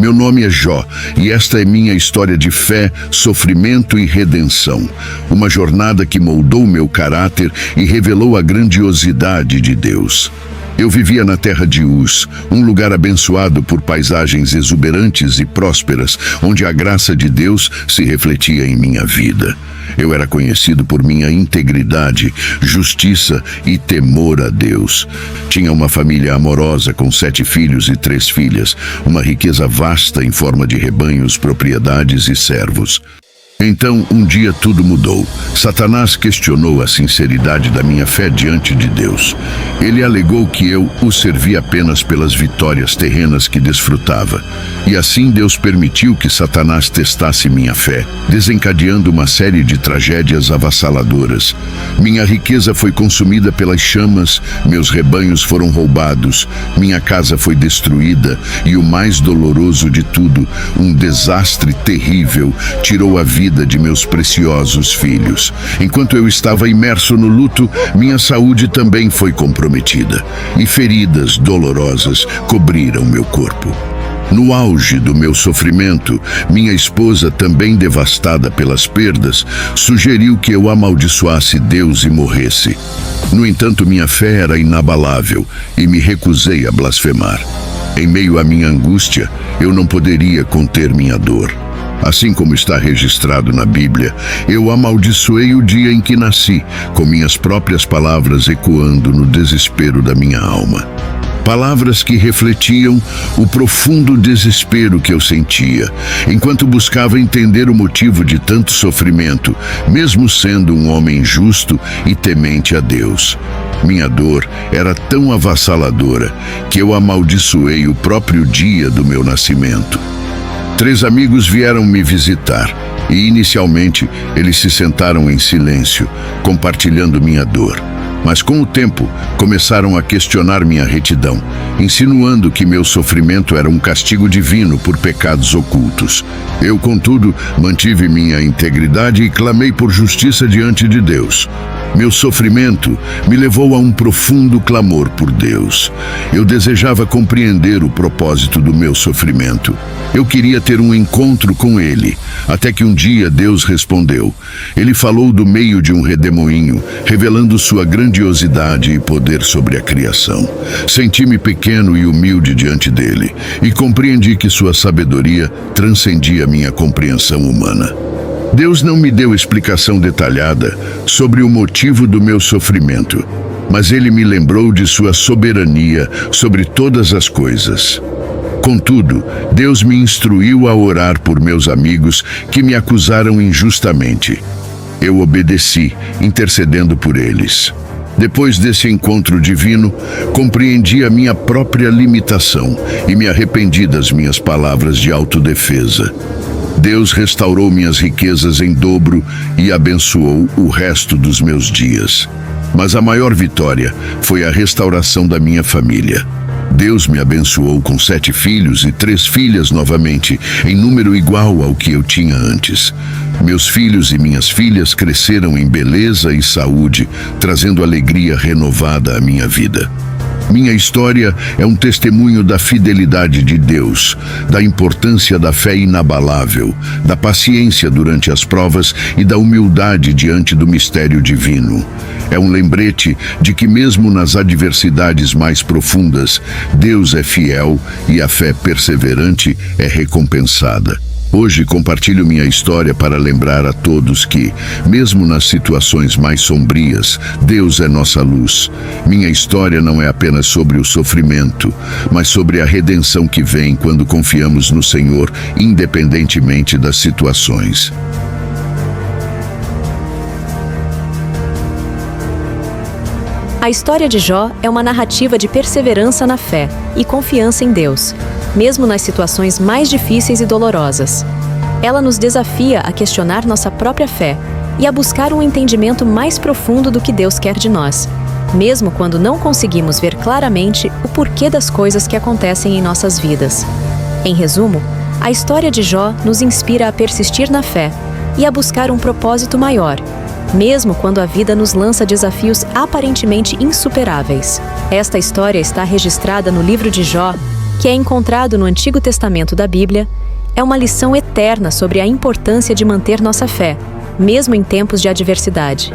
Meu nome é Jó e esta é minha história de fé, sofrimento e redenção. Uma jornada que moldou meu caráter e revelou a grandiosidade de Deus. Eu vivia na terra de Uz, um lugar abençoado por paisagens exuberantes e prósperas, onde a graça de Deus se refletia em minha vida. Eu era conhecido por minha integridade, justiça e temor a Deus. Tinha uma família amorosa com 7 filhos e 3 filhas, uma riqueza vasta em forma de rebanhos, propriedades e servos. Então, um dia tudo mudou. Satanás questionou a sinceridade da minha fé diante de Deus. Ele alegou que eu o servi apenas pelas vitórias terrenas que desfrutava. E assim Deus permitiu que Satanás testasse minha fé, desencadeando uma série de tragédias avassaladoras. Minha riqueza foi consumida pelas chamas, meus rebanhos foram roubados, minha casa foi destruída e o mais doloroso de tudo, um desastre terrível, tirou a vida de meus preciosos filhos. Enquanto eu estava imerso no luto, minha saúde também foi comprometida e feridas dolorosas cobriram meu corpo. No auge do meu sofrimento, minha esposa, também devastada pelas perdas, sugeriu que eu amaldiçoasse Deus e morresse. No entanto, minha fé era inabalável e me recusei a blasfemar. Em meio à minha angústia, eu não poderia conter minha dor. Assim como está registrado na Bíblia, eu amaldiçoei o dia em que nasci, com minhas próprias palavras ecoando no desespero da minha alma. Palavras que refletiam o profundo desespero que eu sentia, enquanto buscava entender o motivo de tanto sofrimento, mesmo sendo um homem justo e temente a Deus. Minha dor era tão avassaladora que eu amaldiçoei o próprio dia do meu nascimento. 3 amigos vieram me visitar e, inicialmente, eles se sentaram em silêncio, compartilhando minha dor. Mas com o tempo, começaram a questionar minha retidão, insinuando que meu sofrimento era um castigo divino por pecados ocultos. Eu, contudo, mantive minha integridade e clamei por justiça diante de Deus. Meu sofrimento me levou a um profundo clamor por Deus. Eu desejava compreender o propósito do meu sofrimento. Eu queria ter um encontro com Ele, até que um dia Deus respondeu. Ele falou do meio de um redemoinho, revelando sua grandiosidade e poder sobre a criação. Senti-me pequeno e humilde diante dele, e compreendi que sua sabedoria transcendia minha compreensão humana. Deus não me deu explicação detalhada sobre o motivo do meu sofrimento, mas Ele me lembrou de sua soberania sobre todas as coisas. Contudo, Deus me instruiu a orar por meus amigos que me acusaram injustamente. Eu obedeci, intercedendo por eles. Depois desse encontro divino, compreendi a minha própria limitação e me arrependi das minhas palavras de autodefesa. Deus restaurou minhas riquezas em dobro e abençoou o resto dos meus dias. Mas a maior vitória foi a restauração da minha família. Deus me abençoou com 7 filhos e 3 filhas novamente, em número igual ao que eu tinha antes. Meus filhos e minhas filhas cresceram em beleza e saúde, trazendo alegria renovada à minha vida. Minha história é um testemunho da fidelidade de Deus, da importância da fé inabalável, da paciência durante as provas e da humildade diante do mistério divino. É um lembrete de que mesmo nas adversidades mais profundas, Deus é fiel e a fé perseverante é recompensada. Hoje compartilho minha história para lembrar a todos que, mesmo nas situações mais sombrias, Deus é nossa luz. Minha história não é apenas sobre o sofrimento, mas sobre a redenção que vem quando confiamos no Senhor, independentemente das situações. A história de Jó é uma narrativa de perseverança na fé e confiança em Deus, mesmo nas situações mais difíceis e dolorosas. Ela nos desafia a questionar nossa própria fé e a buscar um entendimento mais profundo do que Deus quer de nós, mesmo quando não conseguimos ver claramente o porquê das coisas que acontecem em nossas vidas. Em resumo, a história de Jó nos inspira a persistir na fé e a buscar um propósito maior, mesmo quando a vida nos lança desafios aparentemente insuperáveis. Esta história está registrada no livro de Jó, que é encontrado no Antigo Testamento da Bíblia, é uma lição eterna sobre a importância de manter nossa fé, mesmo em tempos de adversidade.